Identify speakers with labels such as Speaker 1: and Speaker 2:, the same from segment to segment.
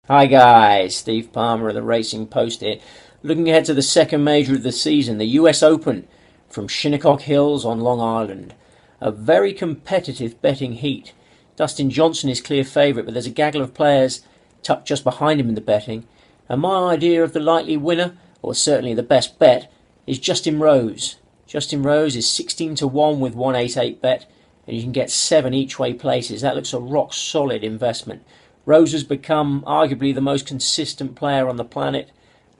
Speaker 1: Hi guys, Steve Palmer of the Racing Post here. Looking ahead to the second major of the season, the US Open from Shinnecock Hills on Long Island. A very competitive betting heat. Dustin Johnson is clear favourite, but there's a gaggle of players tucked just behind him in the betting. And my idea of the likely winner, or certainly the best bet, is Justin Rose. Justin Rose is 16 to 1 with 188 bet, and you can get 7 each way places. That looks a rock solid investment. Rose has become arguably the most consistent player on the planet.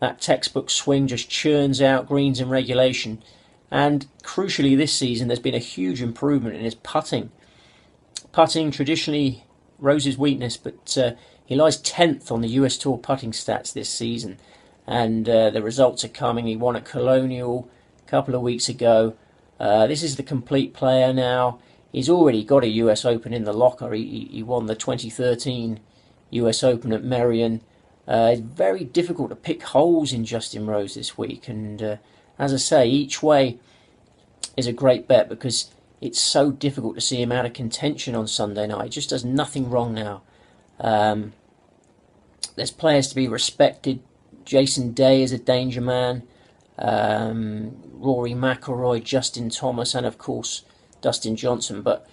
Speaker 1: That textbook swing just churns out greens in regulation. And crucially this season there's been a huge improvement in his putting. Putting, traditionally Rose's weakness, but he lies 10th on the US Tour putting stats this season. And the results are coming. He won at Colonial a couple of weeks ago. This is the complete player now. He's already got a US Open in the locker. He won the 2013 US Open at Merion. It's very difficult to pick holes in Justin Rose this week, and as I say, each way is a great bet because it's so difficult to see him out of contention on Sunday night. He just does nothing wrong now. There's players to be respected. Jason Day is a danger man. Rory McIlroy, Justin Thomas, and of course Dustin Johnson, but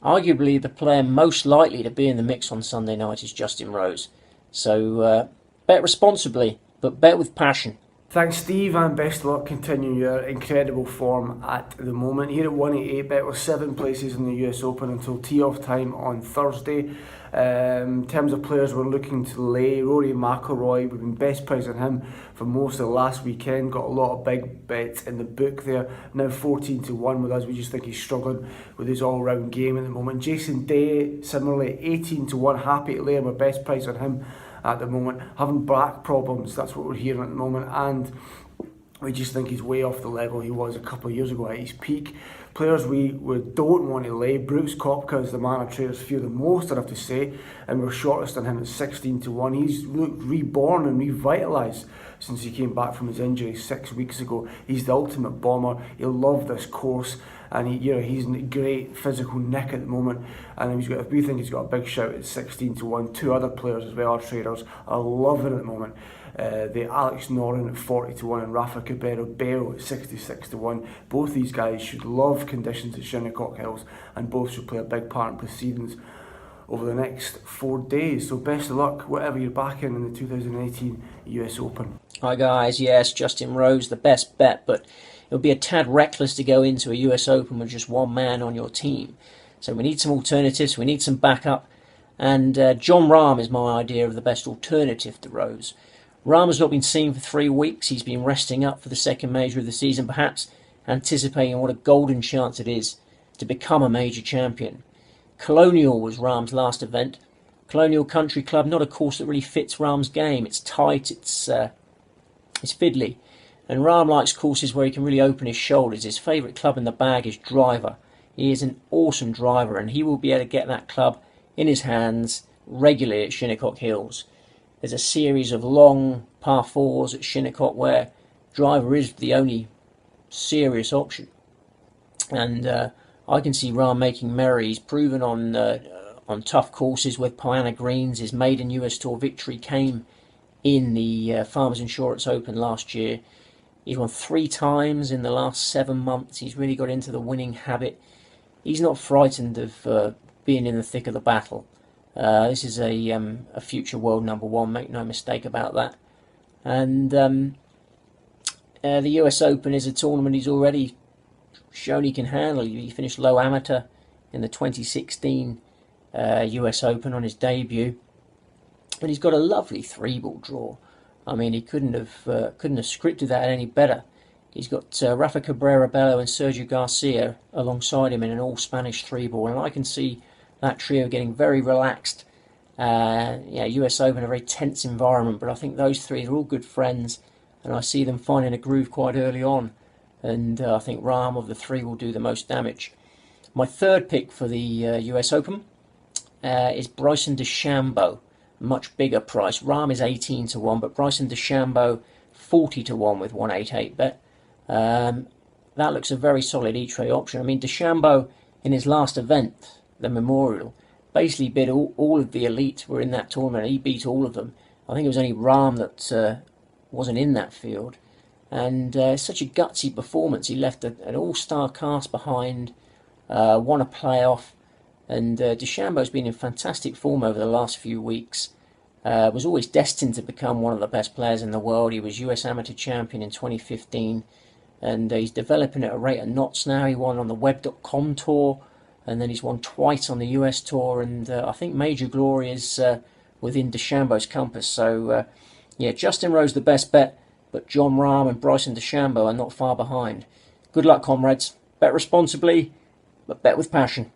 Speaker 1: arguably the player most likely to be in the mix on Sunday night is Justin Rose. So bet responsibly, but bet with passion.
Speaker 2: Thanks Steve, and best of luck continuing your incredible form at the moment. Here at 188bet with 7 places in the US Open until tee-off time on Thursday. In terms of players we're looking to lay, Rory McIlroy, we've been best price on him for most of the last weekend. Got a lot of big bets in the book there. Now 14 to 1 with us. We just think he's struggling with his all-round game at the moment. Jason Day, similarly, 18 to 1. Happy to lay him a best price on him at the moment. Having back problems, that's what we're hearing at the moment, and we just think he's way off the level he was a couple of years ago at his peak. Players we don't want to lay, Brooks Koepka is the man our traders fear the most, I have to say, and we're shortest on him at 16 to 1. He's looked reborn and revitalised since he came back from his injury 6 weeks ago. He's the ultimate bomber. He'll love this course, and he's in great physical nick at the moment. And we think he's got a big shout at 16 to 1. 2 other players as well, our traders are loving at the moment. The Alex Noren at 40 to 1 and Rafa Cabrera-Bello at 66 to 1. Both these guys should love conditions at Shinnecock Hills, and both should play a big part in proceedings over the next 4 days. So best of luck, whatever you're backing in the 2018 US Open.
Speaker 1: Hi guys, yes, Justin Rose, the best bet, but it would be a tad reckless to go into a US Open with just one man on your team. So we need some alternatives, we need some backup, and Jon Rahm is my idea of the best alternative to Rose. Rahm has not been seen for 3 weeks. He's been resting up for the second major of the season, perhaps anticipating what a golden chance it is to become a major champion. Colonial was Rahm's last event. Colonial Country Club, not a course that really fits Rahm's game. It's tight, it's fiddly. And Rahm likes courses where he can really open his shoulders. His favourite club in the bag is driver. He is an awesome driver, and he will be able to get that club in his hands regularly at Shinnecock Hills. There's a series of long par 4s at Shinnecock where driver is the only serious option. And I can see Rahm making merry. He's proven on tough courses with Piana Greens. His maiden US Tour victory came in the Farmers Insurance Open last year. He's won 3 times in the last 7 months. He's really got into the winning habit. He's not frightened of being in the thick of the battle. This is a future world number 1, make no mistake about that. And the US Open is a tournament he's already shown he can handle. He finished low amateur in the 2016 US Open on his debut, and he's got a lovely 3-ball draw. I mean, he couldn't have scripted that any better. He's got Rafa Cabrera-Bello and Sergio Garcia alongside him in an all-Spanish 3-ball, and I can see that trio getting very relaxed. US Open, a very tense environment, but I think those 3 are all good friends, and I see them finding a groove quite early on, and I think Rahm of the 3 will do the most damage. My third pick for the US Open is Bryson DeChambeau, much bigger price. Rahm is 18 to 1, but Bryson DeChambeau 40 to 1 with 188 bet. That looks a very solid each way option. I mean, DeChambeau in his last event, the Memorial, basically beat all of the elite were in that tournament. He beat all of them. I think it was only Rahm that wasn't in that field. And such a gutsy performance. He left an all-star cast behind, won a playoff, and DeChambeau's been in fantastic form over the last few weeks. Was always destined to become one of the best players in the world. He was US Amateur Champion in 2015, and he's developing at a rate of knots now. He won on the Web.com Tour, and then he's won twice on the US Tour, and I think major glory is within DeChambeau's compass. So, yeah, Justin Rose the best bet, but Jon Rahm and Bryson DeChambeau are not far behind. Good luck, comrades. Bet responsibly, but bet with passion.